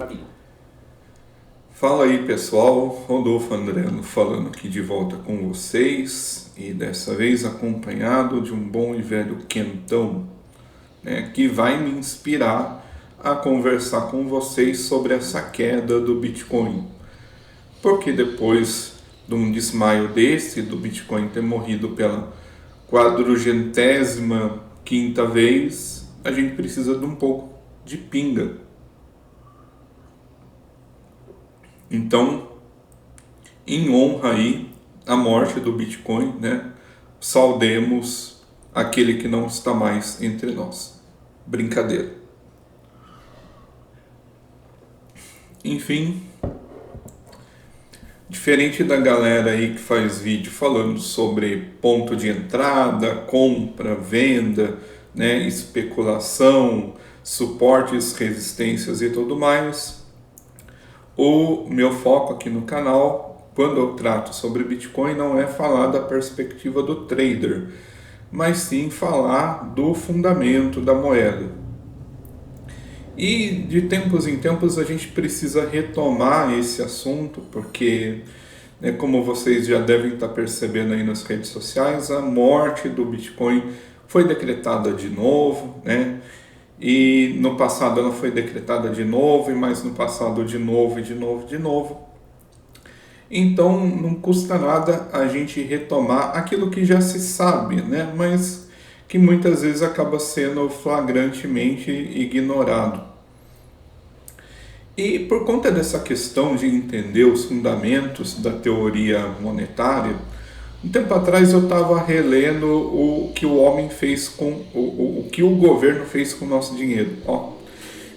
Fabinho. Fala aí pessoal, Rodolfo Andreno falando aqui de volta com vocês e dessa vez acompanhado de um bom e velho quentão, né, que vai me inspirar a conversar com vocês sobre essa queda do Bitcoin. Porque depois de um desmaio desse, do Bitcoin ter morrido pela 400ª vez, a gente precisa de um pouco de pinga. Então, em honra aí à morte do Bitcoin, né, saudemos aquele que não está mais entre nós. Brincadeira. Enfim, diferente da galera aí que faz vídeo falando sobre ponto de entrada, compra, venda, né, especulação, suportes, resistências e tudo mais, o meu foco aqui no canal, quando eu trato sobre Bitcoin, não é falar da perspectiva do trader, mas sim falar do fundamento da moeda. E de tempos em tempos a gente precisa retomar esse assunto, porque, né, como vocês já devem estar percebendo aí nas redes sociais, a morte do Bitcoin foi decretada de novo, né? E no passado ela foi decretada de novo, e mais no passado de novo, e de novo, de novo. Então não custa nada a gente retomar aquilo que já se sabe, né? Mas que muitas vezes acaba sendo flagrantemente ignorado. E por conta dessa questão de entender os fundamentos da teoria monetária, um tempo atrás eu estava relendo o que o homem fez com o que o governo fez com o nosso dinheiro. Ó,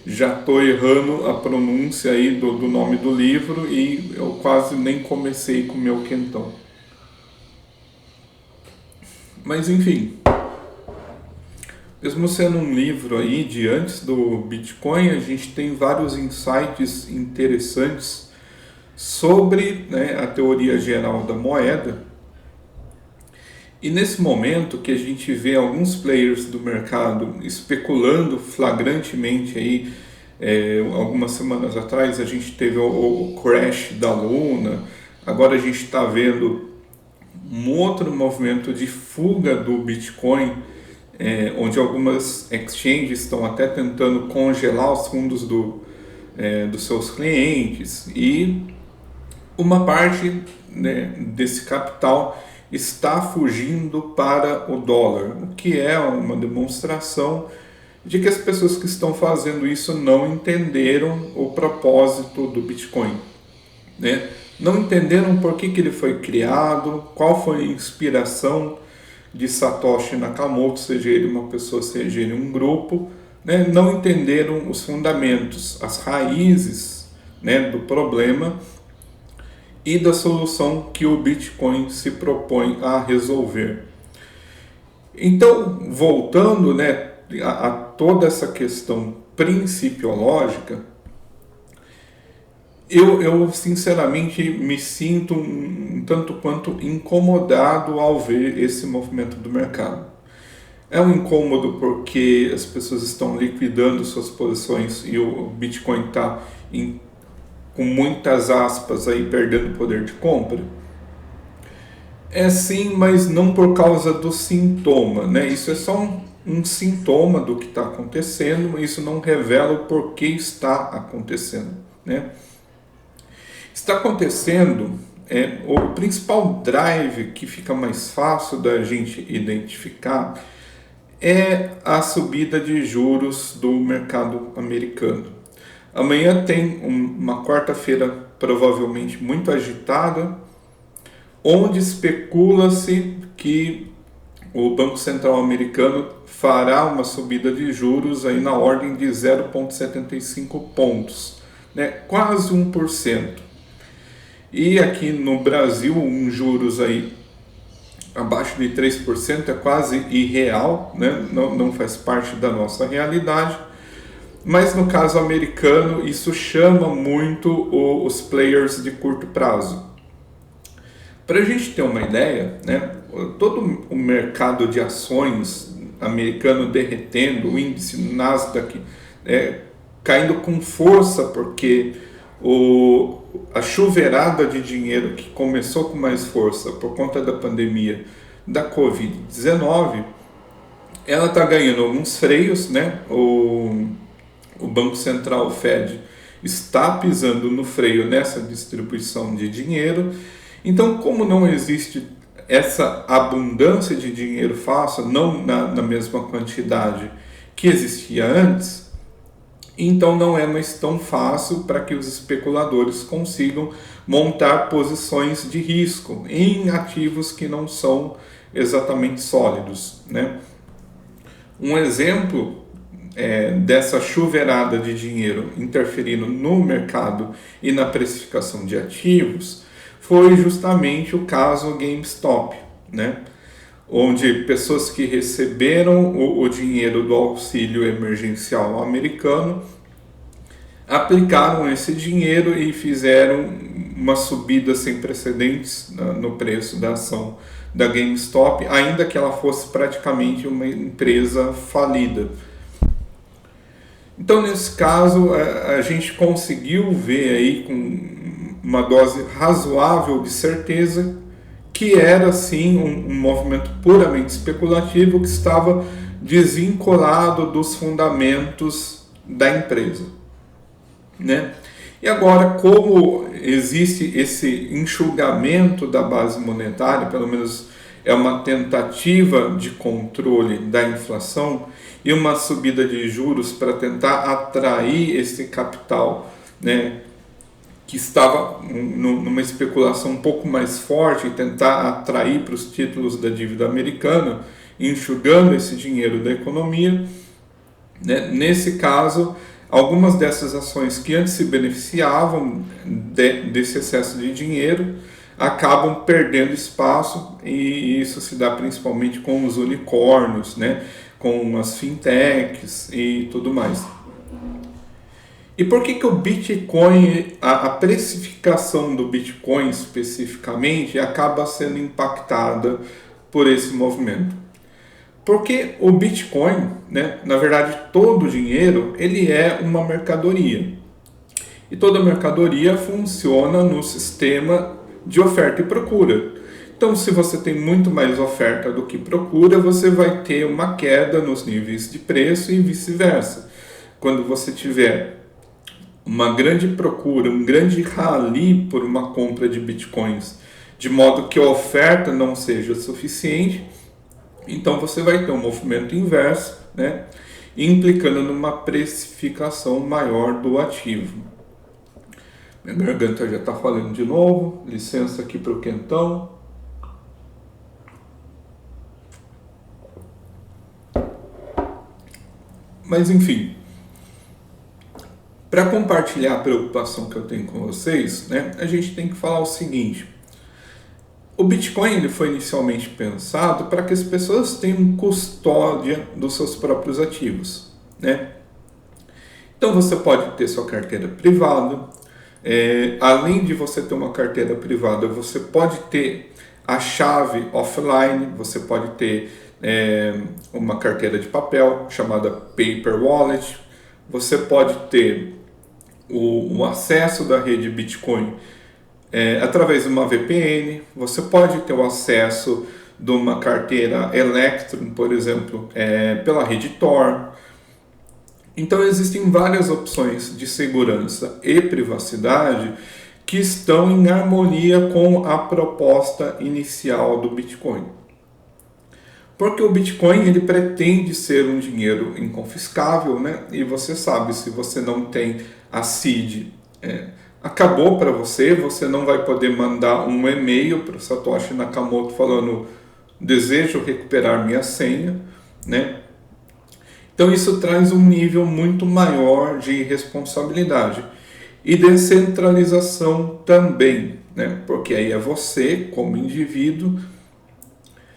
já estou errando a pronúncia aí do nome do livro e eu quase nem comecei com o meu quentão. Mas enfim, mesmo sendo um livro aí de antes do Bitcoin, a gente tem vários insights interessantes sobre, né, a teoria geral da moeda. E nesse momento que a gente vê alguns players do mercado especulando flagrantemente aí, algumas semanas atrás a gente teve o crash da Luna, agora a gente está vendo um outro movimento de fuga do Bitcoin, onde algumas exchanges estão até tentando congelar os fundos dos seus clientes, e uma parte, né, desse capital está fugindo para o dólar, o que é uma demonstração de que as pessoas que estão fazendo isso não entenderam o propósito do Bitcoin, né? Não entenderam por que ele foi criado, qual foi a inspiração de Satoshi Nakamoto, seja ele uma pessoa, seja ele um grupo, né? Não entenderam os fundamentos, as raízes, né, do problema e da solução que o Bitcoin se propõe a resolver. Então, voltando, né, a toda essa questão principiológica, eu sinceramente me sinto um tanto quanto incomodado ao ver esse movimento do mercado. É um incômodo porque as pessoas estão liquidando suas posições e o Bitcoin está com muitas aspas aí perdendo poder de compra. É sim, mas não por causa do sintoma, né? Isso é só um sintoma do que está acontecendo, mas isso não revela o porquê está acontecendo, né? Está acontecendo, o principal drive que fica mais fácil da gente identificar é a subida de juros do mercado americano. Amanhã tem uma quarta-feira provavelmente muito agitada, onde especula-se que o Banco Central americano fará uma subida de juros aí na ordem de 0,75 pontos, né? Quase 1%. E aqui no Brasil, juros aí abaixo de 3% é quase irreal, né? Não faz parte da nossa realidade. Mas no caso americano, isso chama muito os players de curto prazo. Para a gente ter uma ideia, né, todo o mercado de ações americano derretendo, o índice Nasdaq caindo com força, porque a chuveirada de dinheiro que começou com mais força por conta da pandemia da Covid-19, ela está ganhando alguns freios, né? O Banco Central, o Fed, está pisando no freio nessa distribuição de dinheiro. Então, como não existe essa abundância de dinheiro fácil, não na mesma quantidade que existia antes, então não é mais tão fácil para que os especuladores consigam montar posições de risco em ativos que não são exatamente sólidos, né? Um exemplo dessa chuveirada de dinheiro interferindo no mercado e na precificação de ativos foi justamente o caso GameStop, né? Onde pessoas que receberam o dinheiro do auxílio emergencial americano aplicaram esse dinheiro e fizeram uma subida sem precedentes no preço da ação da GameStop, ainda que ela fosse praticamente uma empresa falida. Então, nesse caso, a gente conseguiu ver aí com uma dose razoável de certeza que era sim um movimento puramente especulativo que estava desvinculado dos fundamentos da empresa, né? E agora, como existe esse enxugamento da base monetária, pelo menos é uma tentativa de controle da inflação e uma subida de juros para tentar atrair esse capital, né, que estava numa especulação um pouco mais forte e tentar atrair para os títulos da dívida americana, enxugando esse dinheiro da economia, né? Nesse caso, algumas dessas ações que antes se beneficiavam desse excesso de dinheiro acabam perdendo espaço, e isso se dá principalmente com os unicórnios, né? Com as fintechs e tudo mais. E por que o Bitcoin, a precificação do Bitcoin especificamente, acaba sendo impactada por esse movimento? Porque o Bitcoin, né, na verdade todo o dinheiro, ele é uma mercadoria. E toda mercadoria funciona no sistema de oferta e procura. Então, se você tem muito mais oferta do que procura, você vai ter uma queda nos níveis de preço e vice-versa. Quando você tiver uma grande procura, um grande rally por uma compra de bitcoins, de modo que a oferta não seja suficiente, então você vai ter um movimento inverso, né, implicando numa precificação maior do ativo. Minha garganta já está falando de novo, licença aqui para o quentão. Mas enfim, para compartilhar a preocupação que eu tenho com vocês, né, a gente tem que falar o seguinte: o Bitcoin ele foi inicialmente pensado para que as pessoas tenham custódia dos seus próprios ativos, né? Então você pode ter sua carteira privada, além de você ter uma carteira privada, você pode ter a chave offline, você pode ter uma carteira de papel chamada Paper Wallet, você pode ter o acesso da rede Bitcoin através de uma VPN, você pode ter o acesso de uma carteira Electrum, por exemplo, pela rede Tor. Então existem várias opções de segurança e privacidade que estão em harmonia com a proposta inicial do Bitcoin. Porque o Bitcoin ele pretende ser um dinheiro inconfiscável, né? E você sabe, se você não tem a seed, acabou para você, você não vai poder mandar um e-mail para o Satoshi Nakamoto falando desejo recuperar minha senha, né? Então isso traz um nível muito maior de responsabilidade e descentralização também, né? Porque aí é você, como indivíduo,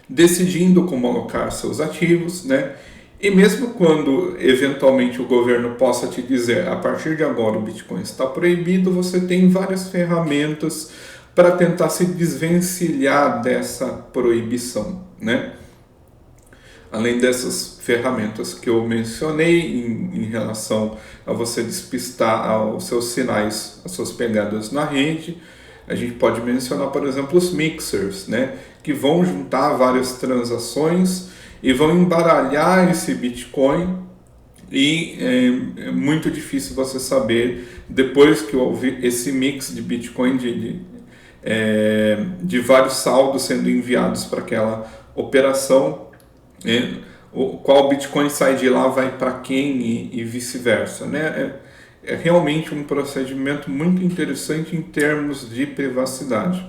decidindo como alocar seus ativos, né? E mesmo quando eventualmente o governo possa te dizer a partir de agora o Bitcoin está proibido, você tem várias ferramentas para tentar se desvencilhar dessa proibição, né? Além dessas ferramentas que eu mencionei em relação a você despistar os seus sinais, as suas pegadas na rede, a gente pode mencionar, por exemplo, os mixers, né, que vão juntar várias transações e vão embaralhar esse Bitcoin, e é muito difícil você saber, depois que houve esse mix de Bitcoin, de vários saldos sendo enviados para aquela operação, qual Bitcoin sai de lá vai para quem e vice-versa, né? É realmente um procedimento muito interessante em termos de privacidade.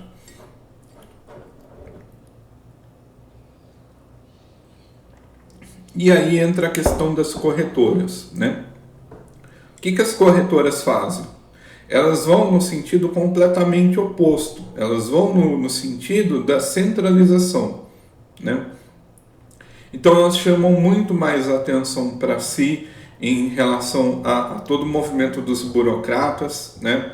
E aí entra a questão das corretoras, né? O que as corretoras fazem? Elas vão no sentido completamente oposto. Elas vão no sentido da centralização, né? Então elas chamam muito mais atenção para si em relação a todo o movimento dos burocratas, né?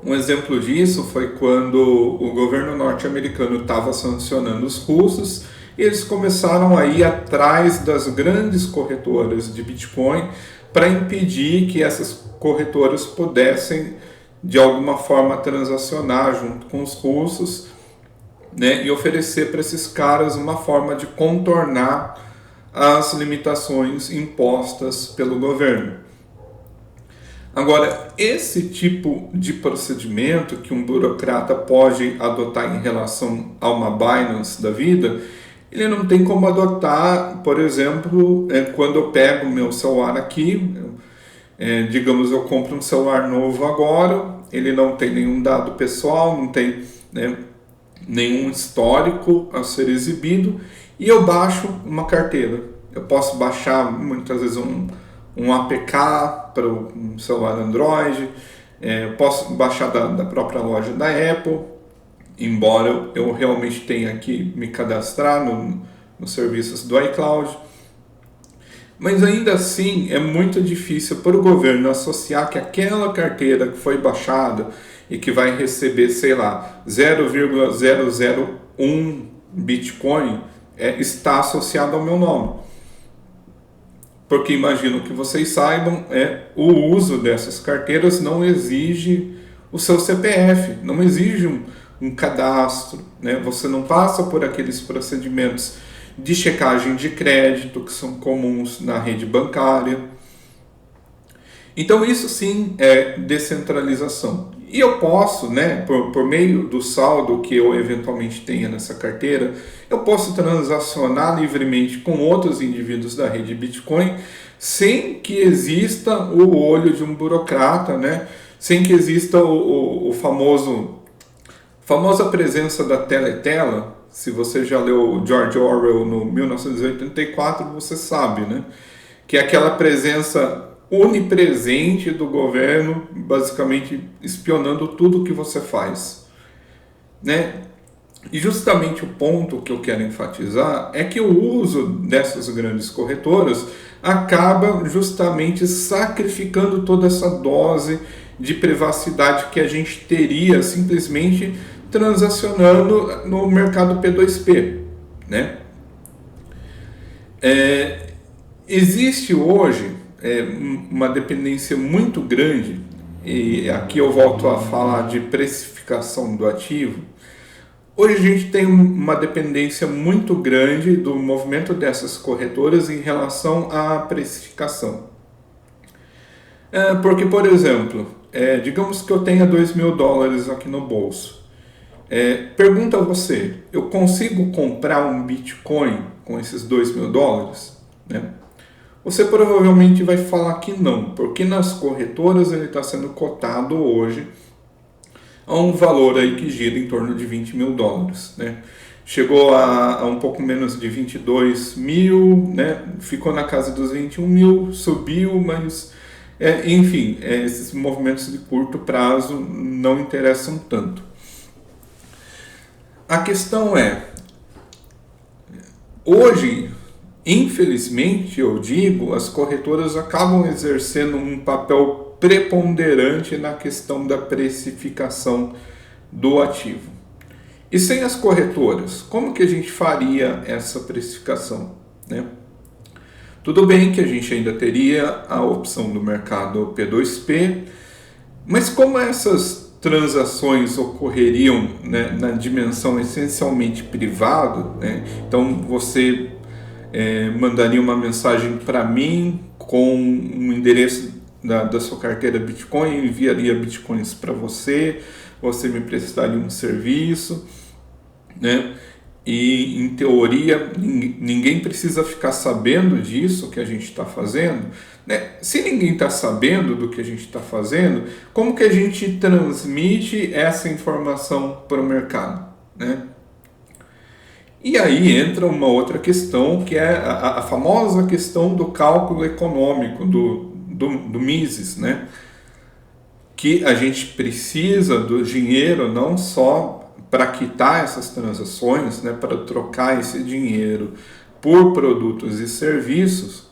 Um exemplo disso foi quando o governo norte-americano estava sancionando os russos, e eles começaram a ir atrás das grandes corretoras de Bitcoin para impedir que essas corretoras pudessem de alguma forma transacionar junto com os russos, né, e oferecer para esses caras uma forma de contornar as limitações impostas pelo governo. Agora, esse tipo de procedimento que um burocrata pode adotar em relação a uma Binance da vida, ele não tem como adotar, por exemplo, quando eu pego o meu celular aqui, digamos, eu compro um celular novo agora, ele não tem nenhum dado pessoal, não tem, né, nenhum histórico a ser exibido, e eu baixo uma carteira. Eu posso baixar muitas vezes um APK para um celular Android, posso baixar da própria loja da Apple, embora eu realmente tenha que me cadastrar nos serviços do iCloud. Mas ainda assim é muito difícil para o governo associar que aquela carteira que foi baixada e que vai receber, sei lá, 0,001 Bitcoin está associada ao meu nome. Porque imagino que vocês saibam, o uso dessas carteiras não exige o seu CPF, não exige um cadastro, né? Você não passa por aqueles procedimentos de checagem de crédito que são comuns na rede bancária. Então isso sim é descentralização. E eu posso, né, por meio do saldo que eu eventualmente tenha nessa carteira, eu posso transacionar livremente com outros indivíduos da rede Bitcoin sem que exista o olho de um burocrata, né? Sem que exista famosa presença da teletela. Se você já leu George Orwell no 1984, você sabe, né? Que é aquela presença onipresente do governo, basicamente espionando tudo que você faz, né? E justamente o ponto que eu quero enfatizar é que o uso dessas grandes corretoras acaba justamente sacrificando toda essa dose de privacidade que a gente teria simplesmente transacionando no mercado P2P, né? Existe hoje uma dependência muito grande, e aqui eu volto a falar de precificação do ativo. Hoje a gente tem uma dependência muito grande do movimento dessas corretoras em relação à precificação. Porque, por exemplo, digamos que eu tenha $2.000 aqui no bolso. Pergunta a você, eu consigo comprar um Bitcoin com esses $2.000? Né? Você provavelmente vai falar que não, porque nas corretoras ele está sendo cotado hoje a um valor aí que gira em torno de $20.000, né? Chegou a um pouco menos de 22 mil, né? Ficou na casa dos 21 mil, subiu, mas enfim, esses movimentos de curto prazo não interessam tanto. A questão hoje, infelizmente, eu digo, as corretoras acabam exercendo um papel preponderante na questão da precificação do ativo. E sem as corretoras, como que a gente faria essa precificação, né? Tudo bem que a gente ainda teria a opção do mercado P2P, mas como essas transações ocorreriam, né, na dimensão essencialmente privada, né, então você mandaria uma mensagem para mim com um endereço da sua carteira Bitcoin, enviaria Bitcoins para você, você me prestaria um serviço, né? E em teoria ninguém precisa ficar sabendo disso que a gente está fazendo, né? Se ninguém está sabendo do que a gente está fazendo, como que a gente transmite essa informação para o mercado, né? E aí entra uma outra questão, que é a famosa questão do cálculo econômico do Mises, né? Que a gente precisa do dinheiro não só para quitar essas transações, né, para trocar esse dinheiro por produtos e serviços,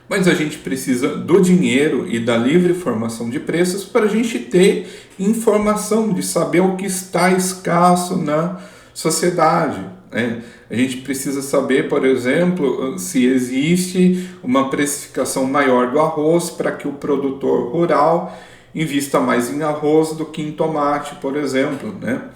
mas a gente precisa do dinheiro e da livre formação de preços para a gente ter informação de saber o que está escasso na sociedade, né? A gente precisa saber, por exemplo, se existe uma precificação maior do arroz para que o produtor rural invista mais em arroz do que em tomate, por exemplo, né?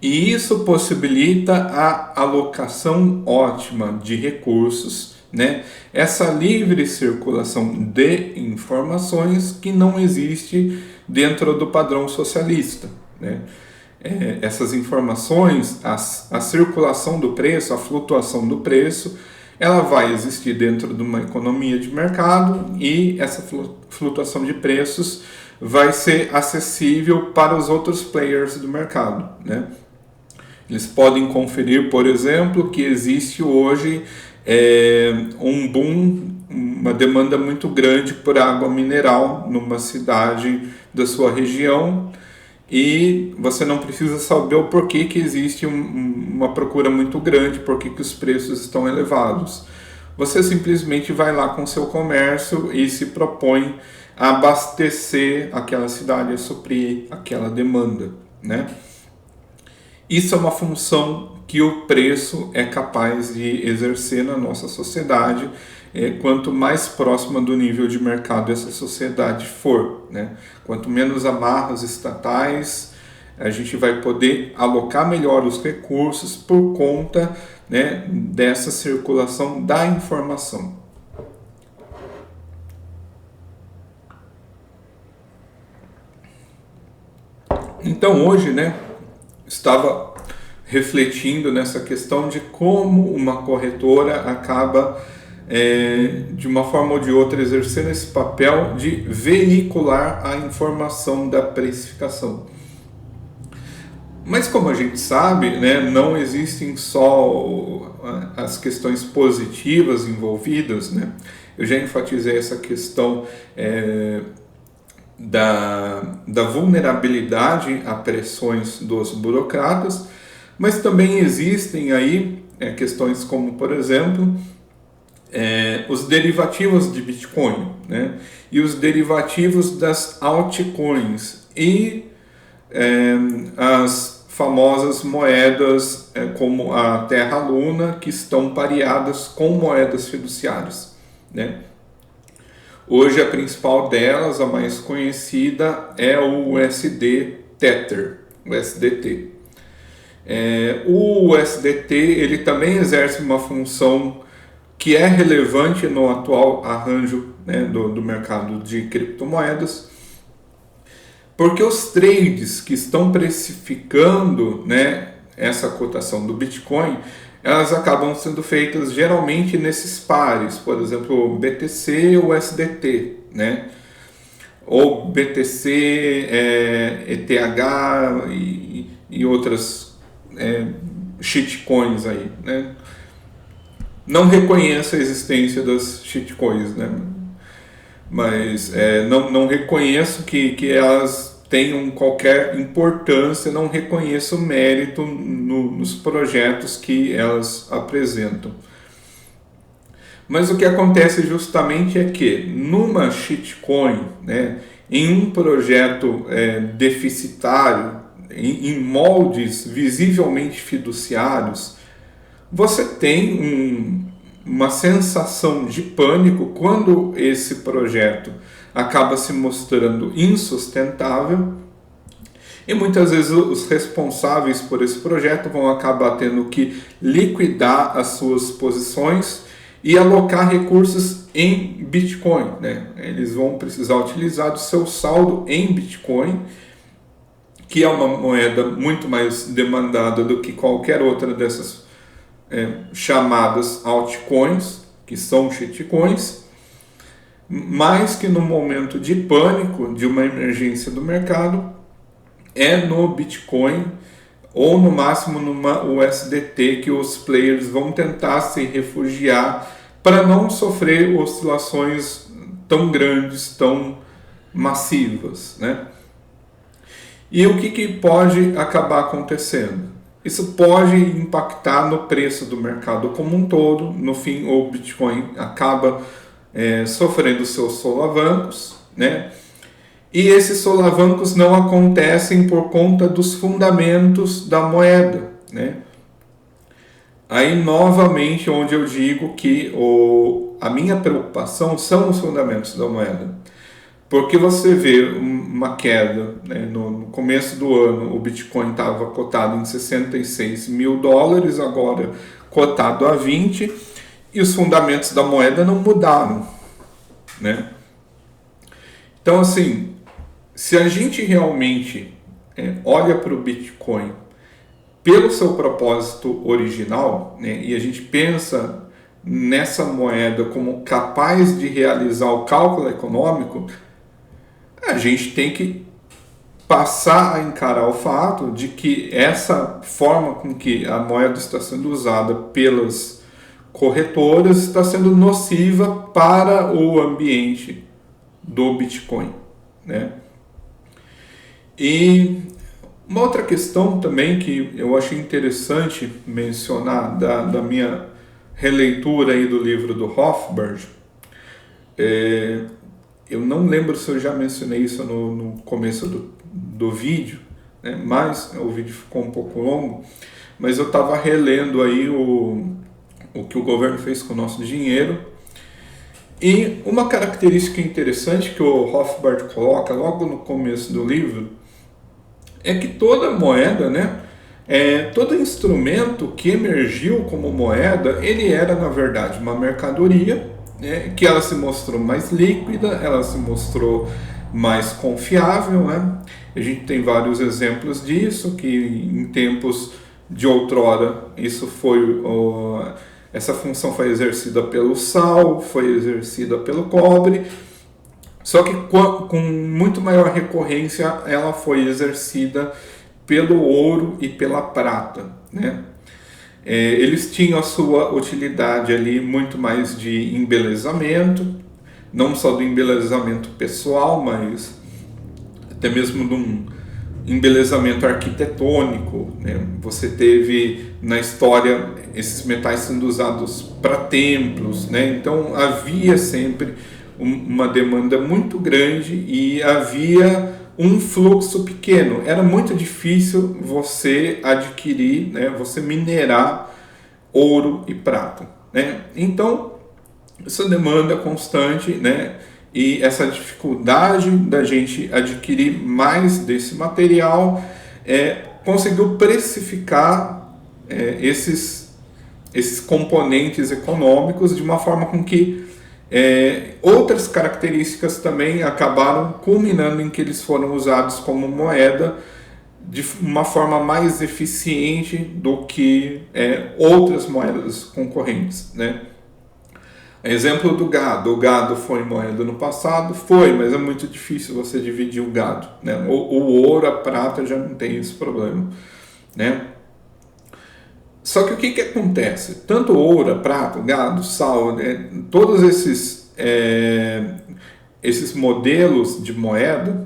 E isso possibilita a alocação ótima de recursos, né? Essa livre circulação de informações que não existe dentro do padrão socialista, né? Essas informações, a circulação do preço, a flutuação do preço, ela vai existir dentro de uma economia de mercado e essa flutuação de preços vai ser acessível para os outros players do mercado, né? Eles podem conferir, por exemplo, que existe hoje um boom, uma demanda muito grande por água mineral numa cidade da sua região, e você não precisa saber o porquê que existe uma procura muito grande, porquê que os preços estão elevados. Você simplesmente vai lá com seu comércio e se propõe a abastecer aquela cidade, a suprir aquela demanda, né? Isso é uma função que o preço é capaz de exercer na nossa sociedade, quanto mais próxima do nível de mercado essa sociedade for, né? Quanto menos amarras estatais, a gente vai poder alocar melhor os recursos por conta, né, dessa circulação da informação. Então hoje, né, estava refletindo nessa questão de como uma corretora acaba, de uma forma ou de outra, exercendo esse papel de veicular a informação da precificação. Mas como a gente sabe, né, não existem só as questões positivas envolvidas, né? Eu já enfatizei essa questão da vulnerabilidade a pressões dos burocratas, mas também existem aí questões como, por exemplo, os derivativos de Bitcoin, né? E os derivativos das altcoins e as famosas moedas como a Terra Luna, que estão pareadas com moedas fiduciárias, né? Hoje a principal delas, a mais conhecida, é o USD Tether, o SDT. O USDT ele também exerce uma função que é relevante no atual arranjo, né, do mercado de criptomoedas, porque os trades que estão precificando, né, essa cotação do Bitcoin, elas acabam sendo feitas geralmente nesses pares, por exemplo, BTC ou USDT, né? Ou BTC, ETH e outras shitcoins aí, né? Não reconheço a existência das shitcoins, né? Mas não reconheço que elas tenham qualquer importância, não reconheço mérito nos projetos que elas apresentam. Mas o que acontece justamente é que numa shitcoin, né, em um projeto deficitário, em moldes visivelmente fiduciários, você tem uma sensação de pânico quando esse projeto acaba se mostrando insustentável, e muitas vezes os responsáveis por esse projeto vão acabar tendo que liquidar as suas posições e alocar recursos em Bitcoin, né? Eles vão precisar utilizar do seu saldo em Bitcoin, que é uma moeda muito mais demandada do que qualquer outra dessas chamadas altcoins, que são shitcoins, mas que no momento de pânico, de uma emergência do mercado, é no Bitcoin ou no máximo numa USDT que os players vão tentar se refugiar para não sofrer oscilações tão grandes, tão massivas, né? E o que pode acabar acontecendo? Isso pode impactar no preço do mercado como um todo. No fim, o Bitcoin acaba sofrendo seus solavancos, né? E esses solavancos não acontecem por conta dos fundamentos da moeda, né? Aí, novamente, onde eu digo que a minha preocupação são os fundamentos da moeda. Porque você vê uma queda, né? No começo do ano, o Bitcoin estava cotado em 66 mil dólares, agora cotado a 20, e os fundamentos da moeda não mudaram, né? Então, assim, se a gente realmente olha para o Bitcoin pelo seu propósito original, né, e a gente pensa nessa moeda como capaz de realizar o cálculo econômico, a gente tem que passar a encarar o fato de que essa forma com que a moeda está sendo usada pelas corretoras está sendo nociva para o ambiente do Bitcoin, né? E uma outra questão também que eu achei interessante mencionar da minha releitura aí do livro do Rothbard, eu não lembro se eu já mencionei isso no começo do vídeo, né? Mas o vídeo ficou um pouco longo, mas eu estava relendo aí o que o governo fez com o nosso dinheiro. E uma característica interessante que o Rothbard coloca logo no começo do livro é que toda moeda, né, todo instrumento que emergiu como moeda, ele era na verdade uma mercadoria, né, que ela se mostrou mais líquida, ela se mostrou mais confiável, né? A gente tem vários exemplos disso, que em tempos de outrora isso foi essa função foi exercida pelo sal, foi exercida pelo cobre, só que com muito maior recorrência ela foi exercida pelo ouro e pela prata, né? Eles tinham a sua utilidade ali muito mais de embelezamento, não só do embelezamento pessoal, mas até mesmo de um embelezamento arquitetônico, né? Você teve na história esses metais sendo usados para templos, né? Então havia sempre uma demanda muito grande e havia um fluxo pequeno. Era muito difícil você adquirir, né? Você minerar ouro e prata, né? Então essa demanda constante, né? E essa dificuldade da gente adquirir mais desse material conseguiu precificar esses componentes econômicos de uma forma com que outras características também acabaram culminando em que eles foram usados como moeda de uma forma mais eficiente do que outras moedas concorrentes, né? Exemplo do gado. O gado foi moeda no passado? Foi, mas é muito difícil você dividir o gado, né? O ouro, a prata já não tem esse problema, né? Só que o que acontece? Tanto o ouro, a prata, o gado, o sal, né? Todos esses modelos de moeda,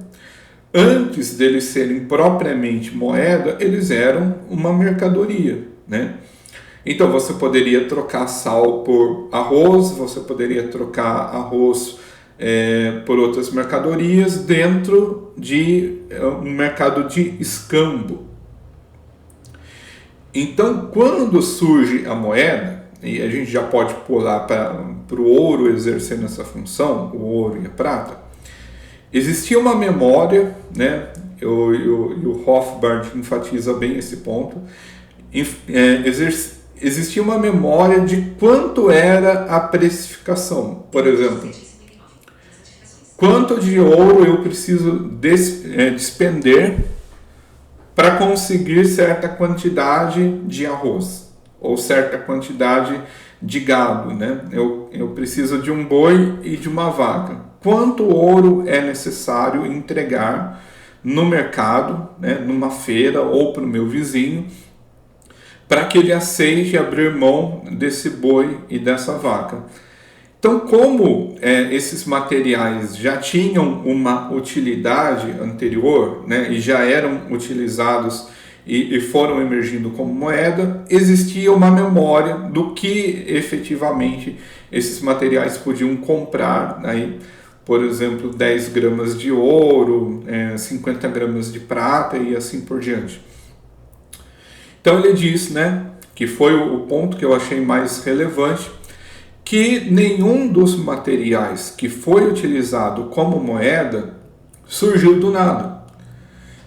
antes deles serem propriamente moeda, eles eram uma mercadoria, né? Então você poderia trocar sal por arroz, você poderia trocar arroz por outras mercadorias dentro de um mercado de escambo. Então, quando surge a moeda, e a gente já pode pular para o ouro exercendo essa função, o ouro e a prata, existia uma memória, né? E o Rothbard enfatiza bem esse ponto. Existia uma memória de quanto era a precificação. Por exemplo, quanto de ouro eu preciso despender para conseguir certa quantidade de arroz ou certa quantidade de gado, né? Eu preciso de um boi e de uma vaca. Quanto ouro é necessário entregar no mercado, né, numa feira ou para o meu vizinho, para que ele aceite abrir mão desse boi e dessa vaca? Então, como esses materiais já tinham uma utilidade anterior, né, e já eram utilizados e foram emergindo como moeda, existia uma memória do que efetivamente esses materiais podiam comprar, né? Por exemplo, 10 gramas de ouro, 50 gramas de prata e assim por diante. Então ele diz, né, que foi o ponto que eu achei mais relevante, que nenhum dos materiais que foi utilizado como moeda surgiu do nada.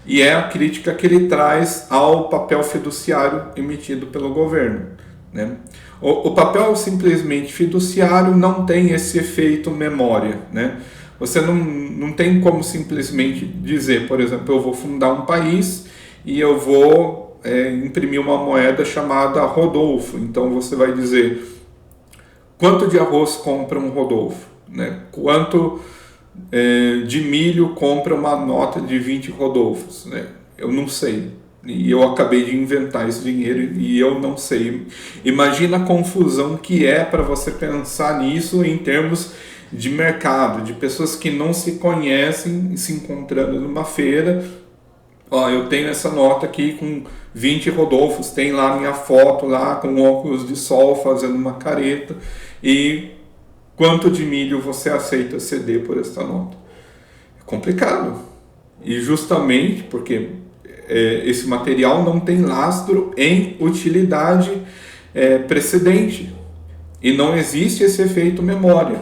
E é a crítica que ele traz ao papel fiduciário emitido pelo governo, né? O papel simplesmente fiduciário não tem esse efeito memória, né? Você não tem como simplesmente dizer, por exemplo, eu vou fundar um país e eu vou imprimir uma moeda chamada Rodolfo. Então você vai dizer quanto de arroz compra um Rodolfo, né? Quanto de milho compra uma nota de 20 Rodolfos, né? Eu não sei. E eu acabei de inventar esse dinheiro e eu não sei. Imagina a confusão que é para você pensar nisso em termos de mercado, de pessoas que não se conhecem se encontrando numa feira. Ó, eu tenho essa nota aqui com 20 Rodolfos, tem lá minha foto lá com óculos de sol fazendo uma careta, e quanto de milho você aceita ceder por esta nota? É complicado. E justamente porque esse material não tem lastro em utilidade precedente. E não existe esse efeito memória.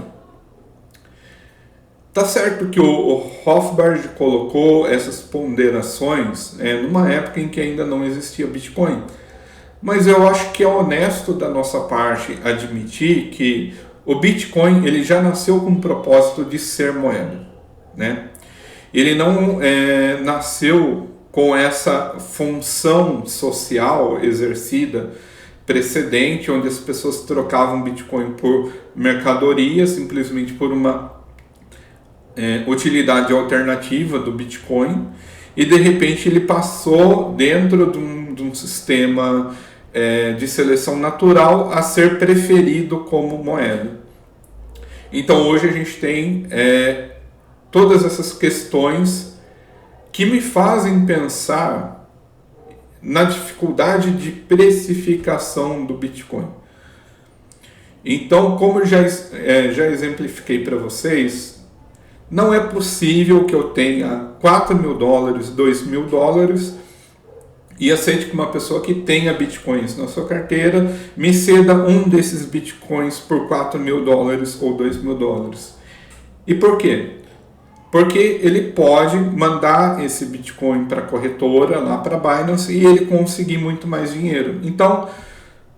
Tá certo que o Rothbard colocou essas ponderações numa época em que ainda não existia Bitcoin. Mas eu acho que é honesto da nossa parte admitir que o Bitcoin ele já nasceu com o propósito de ser moeda, né? Ele não nasceu com essa função social exercida precedente, onde as pessoas trocavam Bitcoin por mercadoria, simplesmente por uma utilidade alternativa do Bitcoin, e de repente ele passou dentro de um sistema de seleção natural a ser preferido como moeda. Então hoje a gente tem todas essas questões que me fazem pensar na dificuldade de precificação do Bitcoin. Então, como eu já exemplifiquei para vocês, não é possível que eu tenha $4.000, $2.000 e aceite que uma pessoa que tenha bitcoins na sua carteira me ceda um desses bitcoins por $4.000 ou $2.000. E por quê? Porque ele pode mandar esse bitcoin para a corretora, lá para a Binance, e ele conseguir muito mais dinheiro. Então,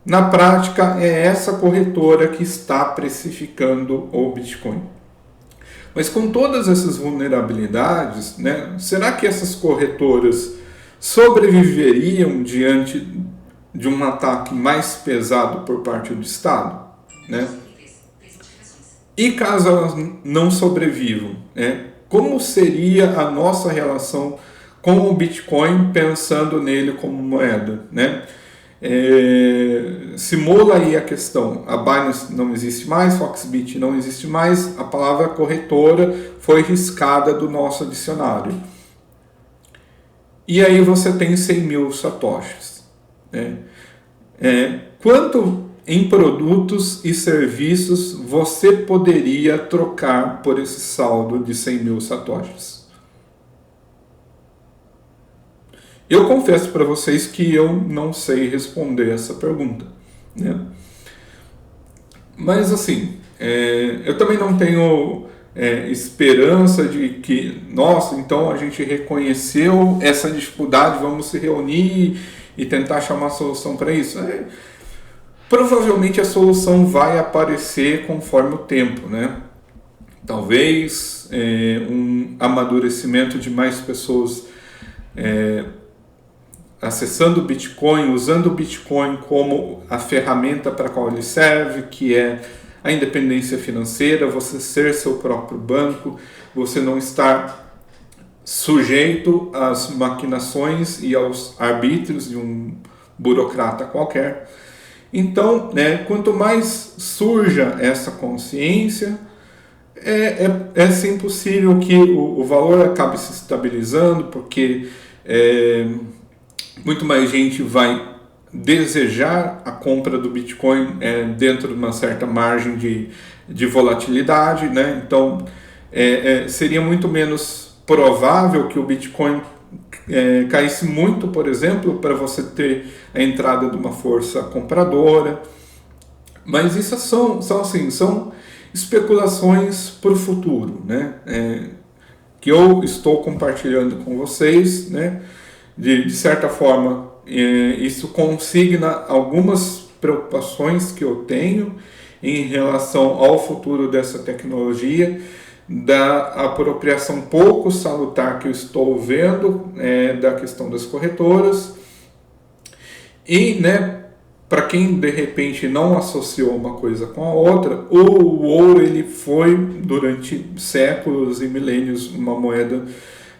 na prática, é essa corretora que está precificando o bitcoin. Mas com todas essas vulnerabilidades, né, será que essas corretoras sobreviveriam diante de um ataque mais pesado por parte do Estado, né? E caso elas não sobrevivam, né, como seria a nossa relação com o Bitcoin pensando nele como moeda, né? Simula aí a questão. A Binance não existe mais, Foxbit não existe mais, a palavra corretora foi riscada do nosso dicionário. E aí você tem 100 mil satoshis, né? Quanto em produtos e serviços você poderia trocar por esse saldo de 100 mil satoshis? Eu confesso para vocês que eu não sei responder essa pergunta, né? Mas assim, eu também não tenho esperança de que, nossa, então a gente reconheceu essa dificuldade, vamos se reunir e tentar achar uma solução para isso. Provavelmente a solução vai aparecer conforme o tempo, né? Talvez um amadurecimento de mais pessoas acessando o Bitcoin, usando o Bitcoin como a ferramenta para a qual ele serve, que é a independência financeira, você ser seu próprio banco, você não estar sujeito às maquinações e aos arbítrios de um burocrata qualquer. Então, quanto mais surja essa consciência, é sim possível que o valor acabe se estabilizando, porque muito mais gente vai desejar a compra do Bitcoin dentro de uma certa margem de volatilidade, né? Então, seria muito menos provável que o Bitcoin caísse muito, por exemplo, para você ter a entrada de uma força compradora. Mas isso são especulações para o futuro, né? Que eu estou compartilhando com vocês, né? De certa forma, isso consigna algumas preocupações que eu tenho em relação ao futuro dessa tecnologia, da apropriação pouco salutar que eu estou vendo da questão das corretoras. E, para quem de repente não associou uma coisa com a outra, o ouro ele foi durante séculos e milênios uma moeda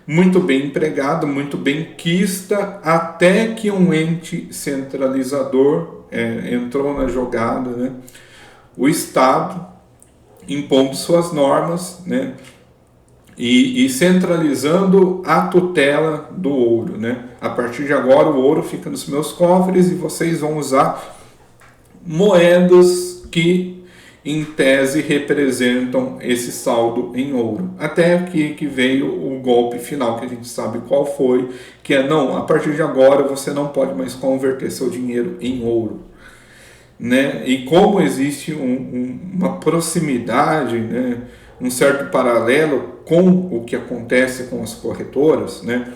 muito bem empregada, muito bem quista, até que um ente centralizador entrou na jogada, né? O Estado impondo suas normas, né? E centralizando a tutela do ouro, né? A partir de agora o ouro fica nos meus cofres e vocês vão usar moedas que em tese representam esse saldo em ouro. Até que veio o golpe final, que a gente sabe qual foi, que não, a partir de agora você não pode mais converter seu dinheiro em ouro, né? E como existe uma proximidade, né, um certo paralelo com o que acontece com as corretoras, né?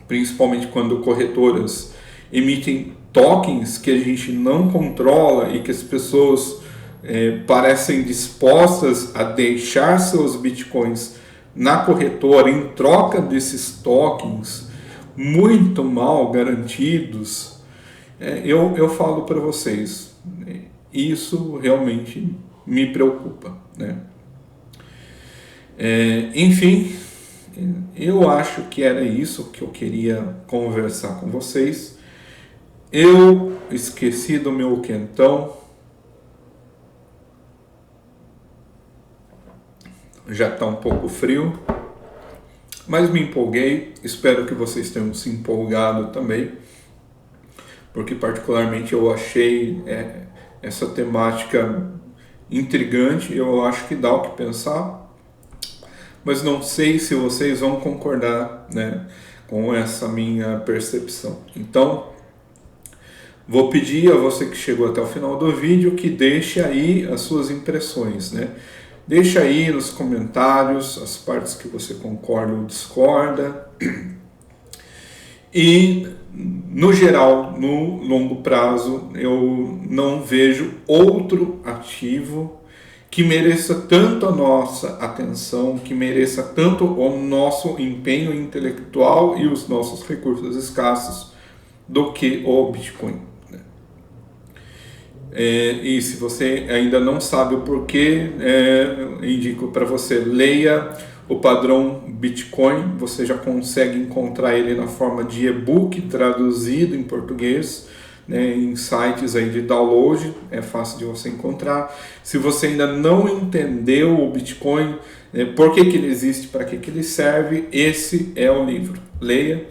Principalmente quando corretoras emitem tokens que a gente não controla e que as pessoas parecem dispostas a deixar seus bitcoins na corretora em troca desses tokens muito mal garantidos. Eu falo para vocês, isso realmente me preocupa, né? Enfim, eu acho que era isso que eu queria conversar com vocês. Eu esqueci do meu quentão. Já está um pouco frio, mas me empolguei. Espero que vocês tenham se empolgado também, porque particularmente eu achei essa temática intrigante. Eu acho que dá o que pensar, mas não sei se vocês vão concordar, né, com essa minha percepção. Então, vou pedir a você que chegou até o final do vídeo que deixe aí as suas impressões, né? Deixa aí nos comentários as partes que você concorda ou discorda. E, no geral, no longo prazo, eu não vejo outro ativo que mereça tanto a nossa atenção, que mereça tanto o nosso empenho intelectual e os nossos recursos escassos do que o Bitcoin. E se você ainda não sabe o porquê, indico para você, leia o padrão Bitcoin. Você já consegue encontrar ele na forma de e-book traduzido em português, né, em sites aí de download, é fácil de você encontrar. Se você ainda não entendeu o Bitcoin, por que ele existe, para que ele serve, esse é o livro. Leia.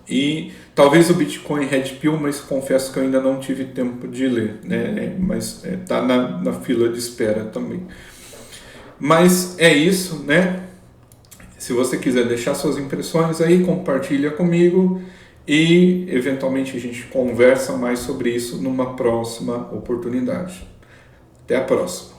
E Talvez o Bitcoin Red Pill, mas confesso que eu ainda não tive tempo de ler, né? Mas tá na fila de espera também. Mas é isso, né? Se você quiser deixar suas impressões aí, compartilha comigo e eventualmente a gente conversa mais sobre isso numa próxima oportunidade. Até a próxima.